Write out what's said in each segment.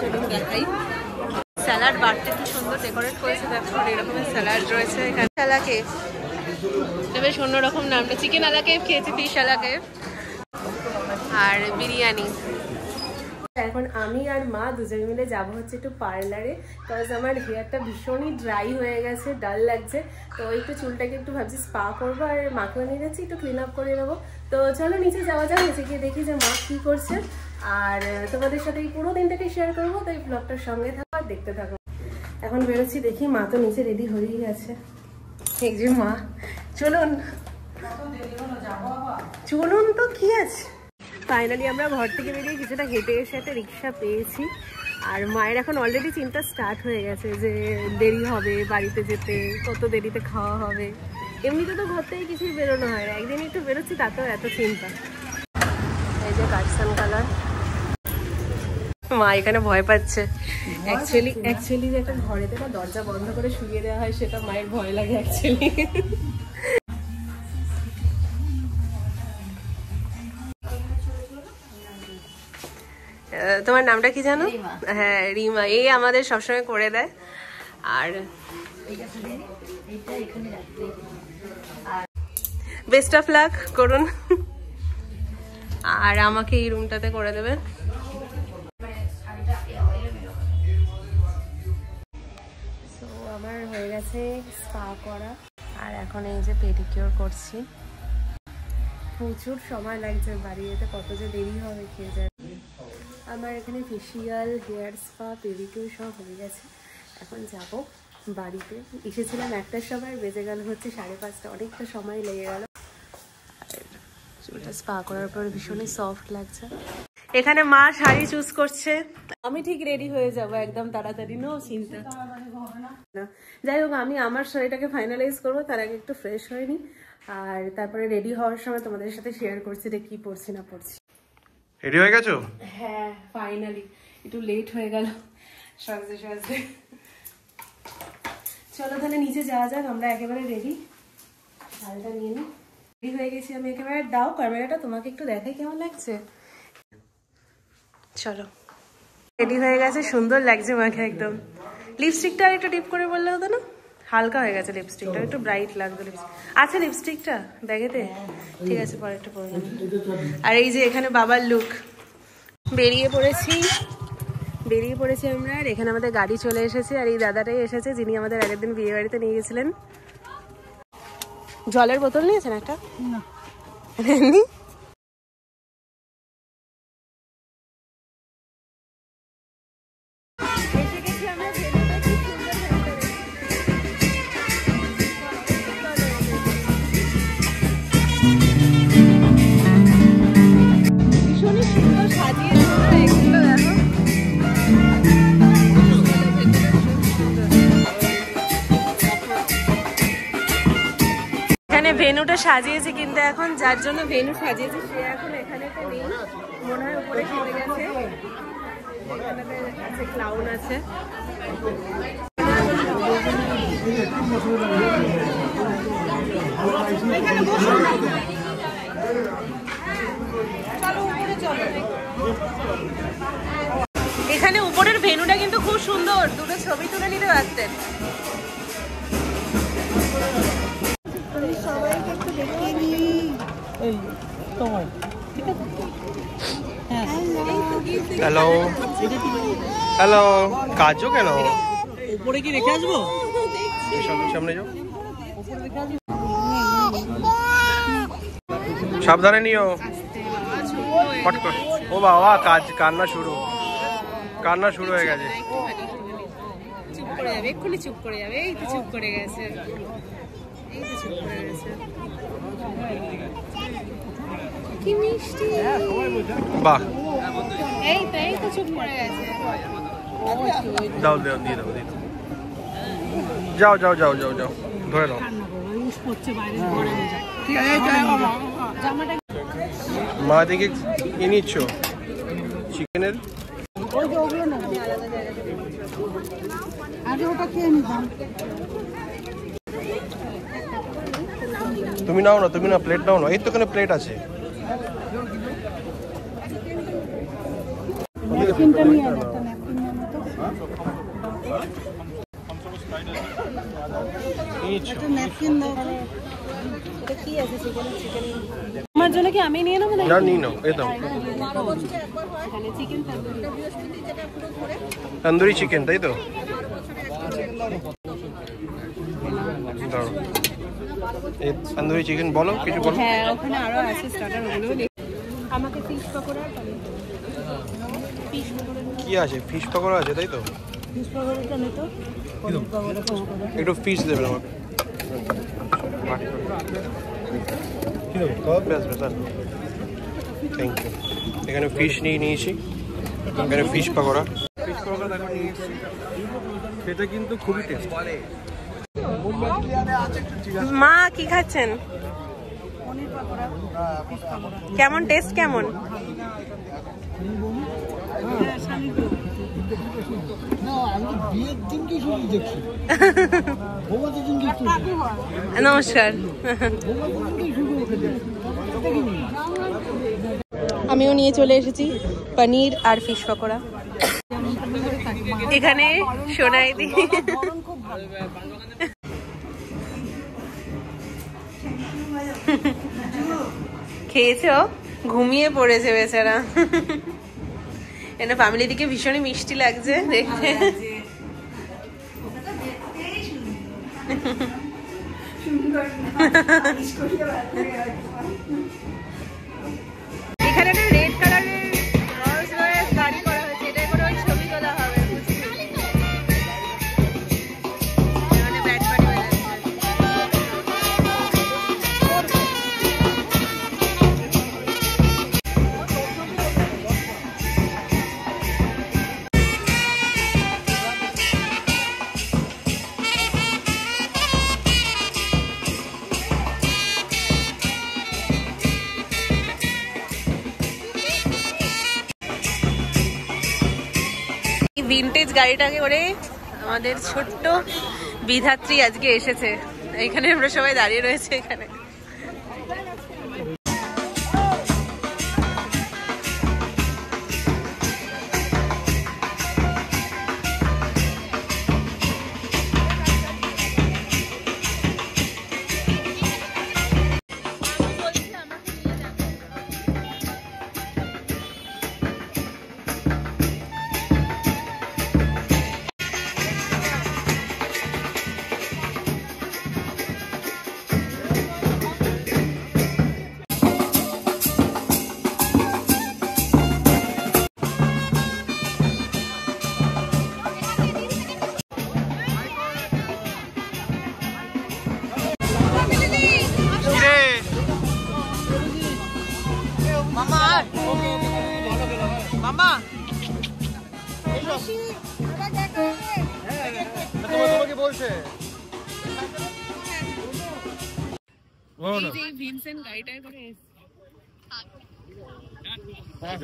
চলুন দেখাই। স্যালাড বাড়তে কি সুন্দর ডেকোরেট করেছে, দেখো এরকমের স্যালাড রয়েছে এখানে। আলাকে বেশ অন্যরকম নামটা, চিকেন আলাকে খেয়েছি, ফিশ আলাকে আর বিরিয়ানি। এখন আমি আর মা দুজন মিলে যাবো হচ্ছে একটু পার্লারে, বিকজ আমার হেয়ারটা ভীষণই ড্রাই হয়ে গেছে, ডাল লাগছে। তো একটু চুলটাকে একটু ভাবছি স্পা করবো, আর মাকেও নিয়ে যাচ্ছি একটু ক্লিন আপ করে নেবো। তো চলো নিচে যাওয়া যাক, নিচে গিয়ে দেখি যে মা কী করছে, আর তোমাদের সাথে এই পুরো দিনটাকে শেয়ার করবো। তো এই ব্লগটার সঙ্গে থাকো আর দেখতে থাকো। এখন বেরোচ্ছি, দেখি মা তো নিচে রেডি হয়েই গেছে। এই যে মা, চলুন চলুন তো কি আছে। ফাইনালি আমরা ঘর থেকে বেরিয়ে কিছুটা হেঁটে এসে একটা রিক্সা পেয়েছি, আর মায়ের এখন অলরেডি চিন্তা স্টার্ট হয়ে গেছে যে দেরি হবে বাড়িতে যেতে, কত দেরিতে খাওয়া হবে। এমনিতে তো ঘর থেকে কিছুই বেরোনো হয়, একদিন একটু বেরোচ্ছি তাতেও এত চিন্তা। এই যে কাটসান কালার, মা এখানে ভয় পাচ্ছে। অ্যাকচুয়ালি যে একটা ঘরেতে না দরজা বন্ধ করে শুয়ে দেওয়া হয়, সেটা মায়ের ভয় লাগে অ্যাকচুয়ালি। তোমার নামটা কি জানো? হ্যাঁ রিমা, এই আমাদের সবসময় করে দেয়। আর বেস্ট অফ লাক করুন, আর আমাকে এই রুমটাতে করে দেবে। তো আমার হয়ে গেছে স্পা করা, আর এখন এই যে পেডিকিউর করছি। প্রচুর সময় লাগছে, বাড়ি যেতে কত যে দেরি হবে খেয়ে যায়। আমার এখানে ফেসিয়াল, হেয়ার স্পা, পেডিকিউর সব হয়ে গেছে। এখন যাব বাড়িতে। এসেছিলাম 1টার সময়, বেজে গেল হচ্ছে 5:30, অনেকটা সময় লেগে গেল। চুলটা স্পা করার পর ভীষণই সফট লাগছে। এখানে মা শাড়ি চুজ করছে, আমি ঠিক রেডি হয়ে যাব একদম তাড়াতাড়ি, নো চিন্তা। যাই হোক, আমি আমার শাড়িটাকে ফাইনালাইজ করবো, তার আগে একটু ফ্রেশ হয়ে নি, আর তারপরে রেডি হওয়ার সময় তোমাদের সাথে শেয়ার করছি যে কি পরছি না পরছি। রেডি হয়ে গেছো? হ্যাঁ ফাইনালি, একটু লেট হয়ে গেল সাজতে সাজতে। চলো তাহলে নিচে যাওয়া যাক, আমরা একেবারে রেডি। শালটা নিয়ে নিই, রেডি হয়ে গেছি আমি একেবারে। দাও ক্যামেরাটা, তোমাকে একটু দেখাই কেমন লাগছে। চলো রেডি হয়ে গেছে, সুন্দর লাগছে মাকে একদম। লিপস্টিকটা আর একটু ডিপ করে বললে হতো না? হালকা হয়ে গেছে লিপস্টিকটা, একটু ব্রাইট লাগতো লিপস্টিক। আচ্ছা লিপস্টিকটা ব্যাগেতে, ঠিক আছে পরে একটু পরে। আর এই যে এখানে বাবার লুক, বেরিয়ে পড়েছি আমরা। আর এখানে আমাদের গাড়ি চলে এসেছে, আর এই দাদাটাই এসেছে যিনি আমাদের আগের দিন বিয়ে বাড়িতে নিয়ে গেছিলেন। জলের বোতল নিয়েছেন একটা? না ভেনুটা সাজিয়েছি, কিন্তু এখন যার জন্য ভেনু সাজিয়েছি সে এখন এখানে তো নেই, মনে হয় উপরে চলে গেছে। আছে ক্লাউন আছে। এখানে উপরের ভেনুটা কিন্তু খুব সুন্দর, দুটো ছবি তুলে নিতে পারতেন। হ্যালো হ্যালো, কাজও কেন? উপরে কি রেখে আসবো? সামনে যাও, সাবধানে নিও। ও বাবা, কান্না শুরু হয়ে গেছে। চুপ করে যাবে, এক্ষুনি চুপ করে যাবে। এই তো চুপ করে গেছে, কি মিষ্টি। বাহ, এই তো চুপ করে গেছে। দাও দিয়ে দাও। যাও ধরে নাও। মা দেখে কি নিচ্ছ? চিকেনের তুমি নাও না, প্লেট নাও না। এই তো এখানে প্লেট আছে। আমার জন্য কি আমি নিয়ে নেবো না? নিয়ে নাও, এই দাও। তন্দুরি চিকেন, তাই তো? এই তন্দুরি চিকেন বলো, কিছু বলো। হ্যাঁ, ওখানে আরো আছে স্টার্টার, ওগুলো আমাকে ফিশ পকোড়া। কি আছে? ফিশ পকোড়া আছে, তাই তো? ফিশ পকোড়াটা নিতো, একটু ফিশ দেবেন আমাকে। Thank you. এখানে ফিশ নিয়ে নিয়েছি, এখানে ফিশ পকোড়া। ফিশ পকোড়া দেখো নিয়েছি, খেতে কিন্তু খুবই টেস্ট। মা কি খাচ্ছেন? কেমন টেস্ট? কেমন? নমস্কার। আমিও নিয়ে চলে এসেছি পনির আর ফিশ পকোড়া। এখানে সোনাই দি খেয়েছো? ঘুমিয়ে পড়েছে বেচারা। এনে ফ্যামিলি দিকে ভীষণই মিষ্টি লাগছে দেখতে। এখানে একটা রেড কালারের রোলস রয়েস গাড়ি করা হয়েছে, এটা করে ওই ছবি তোলা হবে। এখানে ব্যাট পার্টি হয়ে যাচ্ছে। ভিনটেজ গাড়িটাকে করে আমাদের ছোট্ট বিধাত্রী আজকে এসেছে। এখানে আমরা সবাই দাঁড়িয়ে রয়েছে এখানে।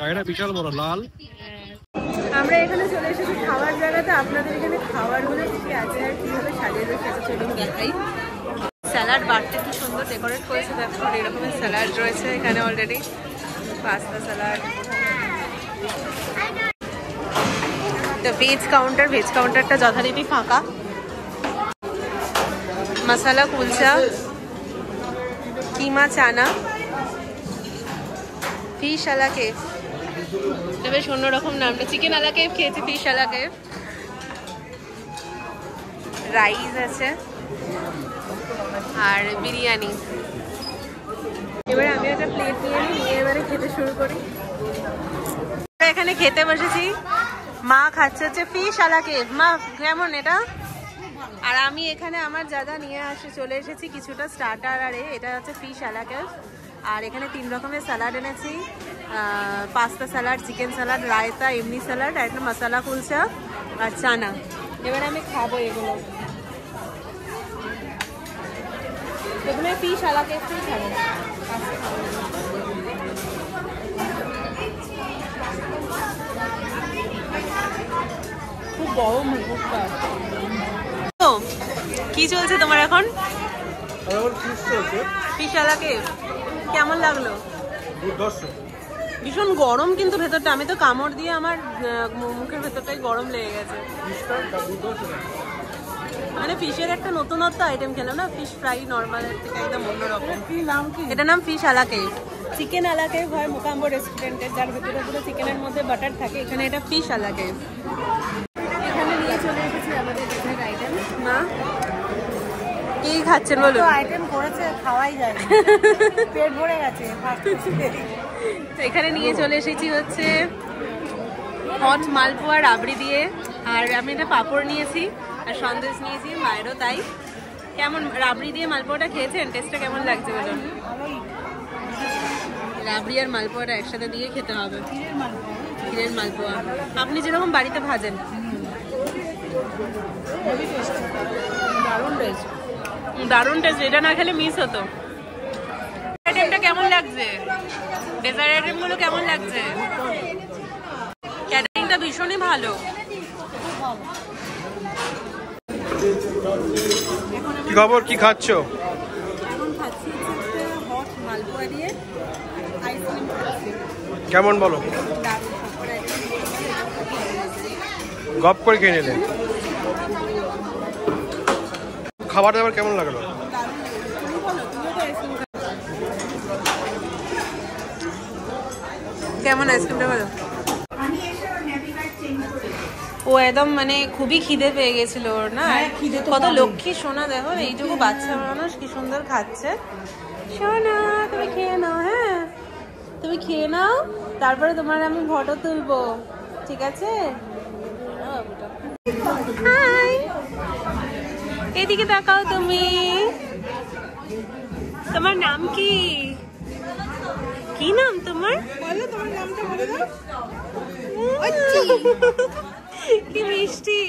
গাড়িটা বিশাল বড়, লাল। আমরা এখানে চলে এসেছি খাওয়ার জায়গাতে। আপনাদের এখানে খাবারগুলো কি আছে আর কিভাবে সাজিয়ে রেখেছে চলুন দেখাই। স্যালাড বাড়তে কি সুন্দর ডেকোরেট করেছে দেখুন, এরকমের স্যালাড রয়েছে এখানে অলরেডি। Pasta salad. তো ভেজ কাউন্টারটা যথারীতি ফাঁকা। মশালা কুলচা, কিমা চানা, ফিশ আলা কেফ, বেশ অন্যরকম নামটা। চিকেন আলা কেফ খেয়েছি, ফিশ আলা কেফ। রাইস আছে আর বিরিয়ানি। এবারে আমি একটা প্লেট নিয়ে এবারে খেতে শুরু করি। এখানে খেতে বসেছি, মা খাচ্ছে হচ্ছে ফিশ আলা কেফ। মা কেমন এটা? আর আমি এখানে আমার যা নিয়ে চলে এসেছি কিছুটা স্টার্টার। আর এটা হচ্ছে ফিশ আলা কেফ। আর এখানে 3 রকমের স্যালাড এনেছি, pasta salad, chicken salad, raita, এমনি স্যালাড, আর একটা মশলা কুলচা আর চানা। এবারে আমি খাবো এগুলো। প্রথমে ফিশ আলা কেফটাই খাবো। খুব বড় মুখটা। কি চলছে তোমার এখন? ফিশ চলছে। ফিশ আলা কেফ কেমন লাগলো? ভীষণ গরম কিন্তু ভেতরটা, আমি তো কামড় দিয়ে আমার মুখের ভেতরটাই গরম লেগে গেছে। মানে ফিশের একটা নতুনত্ব আইটেম খেলাম না, ফিশ ফ্রাই নর্মালের থেকে একদম অন্যরকম। এটার নাম ফিশ আলা কেভ, চিকেন আলা কেভ হয় মোকাম্বো রেস্টুরেন্টের, যার ভেতরে পুরো চিকেনের মধ্যে বাটার থাকে। এখানে এটা ফিশ আলা কেভ। এখানে নিয়ে চলে এসেছি আমাদের ডিনার আইটেম। না কি খাচ্ছেন বলুন? আইটেম করেছে, খাওয়াই যায় না, পেট ভরে গেছে। তো এখানে নিয়ে চলে এসেছি হচ্ছে হট মালপোয়া রাবড়ি দিয়ে, আর আমি এটা পাঁপড় নিয়েছি আর সন্দেশ নিয়েছি, মায়েরও তাই। কেমন রাবড়ি দিয়ে মালপোয়াটা খেয়েছেন? টেস্টটা কেমন লাগছে বলুন? রাবড়ি আর মালপোয়াটা একসাথে দিয়ে খেতে হবে, ক্ষীরের মালপোয়া, আপনি যেরকম বাড়িতে ভাজেন। দারুণ টেস্ট, দারুণ টেস্ট, এটা না খেলে মিস হতো। আইটেমটা কেমন লাগছে? ডেজার্ট আইটেমগুলো কেমন লাগছে? ক্যাটারিংটা ভীষণই ভালো। কি খবর, কি খাচ্ছ? এখন খাচ্ছি হচ্ছে হট মালপোয়া দিয়ে আইসক্রিম খাচ্ছি। কেমন বলো? গপ করে খেয়ে নিলে। খাবার দাবার কেমন লাগলো? কেমন আইসক্রিমটা বলো? ও একদম মানে খুবই খিদে পেয়ে গেছিল ওর না, কত লক্ষ্মী সোনা, দেখো এইটুকু বাচ্চা মানুষ কি সুন্দর খাচ্ছে। সোনা তুমি খেয়ে নাও, হ্যাঁ তুমি খেয়ে নাও, তারপরে তোমার আমি ফটো তুলবো, ঠিক আছে? হাই, এদিকে তাকাও। তুমি, তোমার নাম কি? কি নাম তোমার? বলো তোমার নামটা বলে দাও। কি মিষ্টি,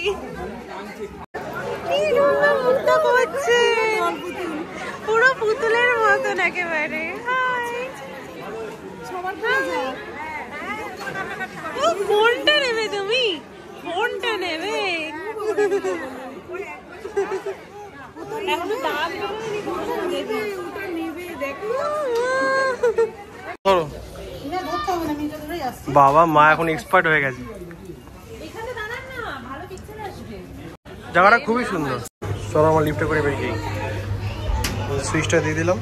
কি সুন্দর মুখটা করছে, পুরো পুতুলের মতন একেবারে। ফোনটা নেবে তুমি? ফোনটা নেবে? বাবা মা এখন এক্সপার্ট হয়ে গেছে। জায়গাটা খুবই সুন্দর। চলো আমার লিফটে করে বেরিয়ে সুইচটা দিয়ে দিলাম।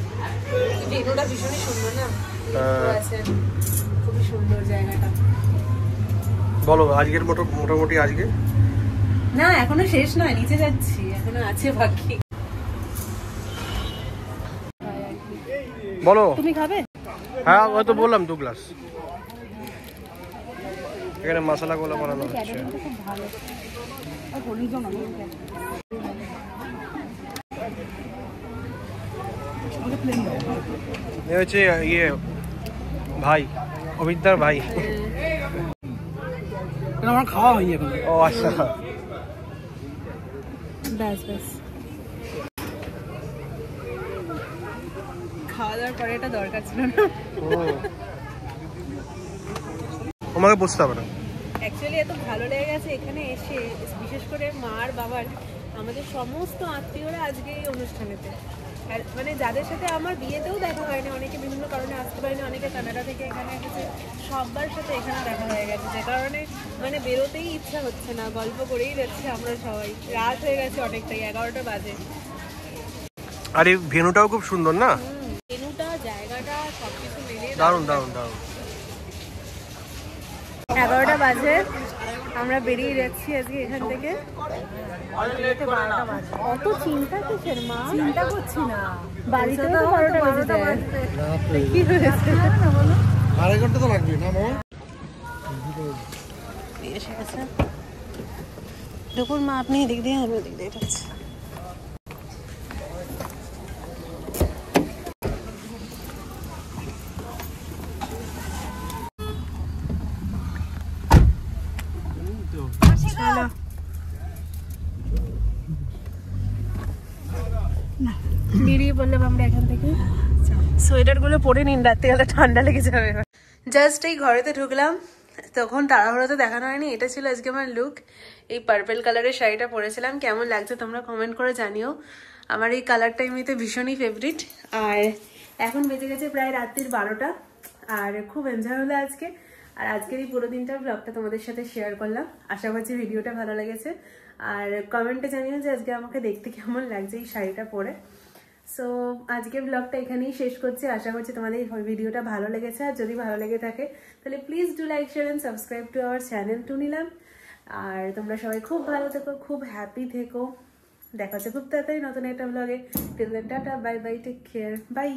ভিডিওটা ভীষণই সুন্দর না, খুবই সুন্দর জায়গাটা। বলো আজকের মোটামুটি আজকে না এখনো শেষ নয়, নিচে যাচ্ছি, এখনো আছে বাকি। বলো তুমি খাবে? হ্যাঁ ওই তো বললাম 2 গ্লাস। এখানে মশলা গুলো বানানো হচ্ছে। এ হচ্ছে ইয়ে ভাই, অভিজ্ঞতার ভাই। আমার খাওয়া হয়নি এখন। ও আচ্ছা, ব্যাস ব্যাস, খাওয়া দাওয়ার পরে এটা দরকার ছিল না। আমাকে বুঝতে হবে না। অ্যাকচুয়ালি এত ভালো লেগে গেছে এখানে এসে, বিশেষ করে মা আর বাবার, আমাদের সমস্ত আত্মীয়রা আজকে এই অনুষ্ঠানেতে। আর মানে যাদের সাথে আমার বিয়েতেও দেখা হয়নি, অনেকে বিভিন্ন কারণে আসতে পারেনি, অনেকে কানাডা থেকে এখানে এসেছে, সবার সাথে এখানে দেখা হয়ে গেছে, যে কারণে মানে বেরোতেই ইচ্ছা হচ্ছে না, গল্প করেই যাচ্ছি আমরা সবাই। রাত হয়ে গেছে অনেকটাই, 11টা বাজে। আর এই ভেন্যুটাও খুব সুন্দর না, ভেন্যুটা, জায়গাটা, সবকিছু মিলিয়ে দারুণ দারুণ দারুণ। 11টা বাজে, আমরা বেরিয়ে যাচ্ছি আজকে এখান থেকে। অত চিন্তা কিসের মা? চিন্তা করছি না, বাড়িতে তো 12টা বেজে যায়। কি হয়েছে? 2.5 ঘন্টা তো লাগবে না মা? এসে গেছে দেখুন মা, আপনি এদিক দিয়ে, আমি ওদিক দিয়ে যাচ্ছি। বেরিয়ে পড়লাম আমরা এখান থেকে। সোয়েটার গুলো পরে নিন, রাত্রিবেলা ঠান্ডা লেগে যাবে। জাস্ট এই ঘরেতে ঢুকলাম, তখন তাড়াহুড়োতে দেখানো হয়নি। এটা ছিল আজকে আমার লুক। এই পার্পল কালারের শাড়িটা পরেছিলাম, কেমন লাগছে তোমরা কমেন্ট করে জানিও। আমার এই কালারটা এমনিতে ভীষণই ফেভারিট। আর এখন বেজে গেছে প্রায় রাত্রির 12টা, আর খুব এনজয় হলো আজকে। আর আজকের এই পুরো দিনটার ব্লগটা তোমাদের সাথে শেয়ার করলাম। আশা করছি ভিডিওটা ভালো লেগেছে। আর কমেন্টে জানিও যে আজকে আমাকে দেখতে কেমন লাগছে এই শাড়িটা পরে। সো আজকের ব্লগটা এখানেই শেষ করছি। আশা করছি তোমাদের ভিডিওটা ভালো লেগেছে। আর যদি ভালো লেগে থাকে তাহলে please do like, share and subscribe to our channel to নিলাম। আর তোমরা সবাই খুব ভালো থেকো, খুব হ্যাপি থেকো। দেখা হচ্ছে খুব তাড়াতাড়ি নতুন একটা ব্লগে। Till then tata, bye bye, take care, by.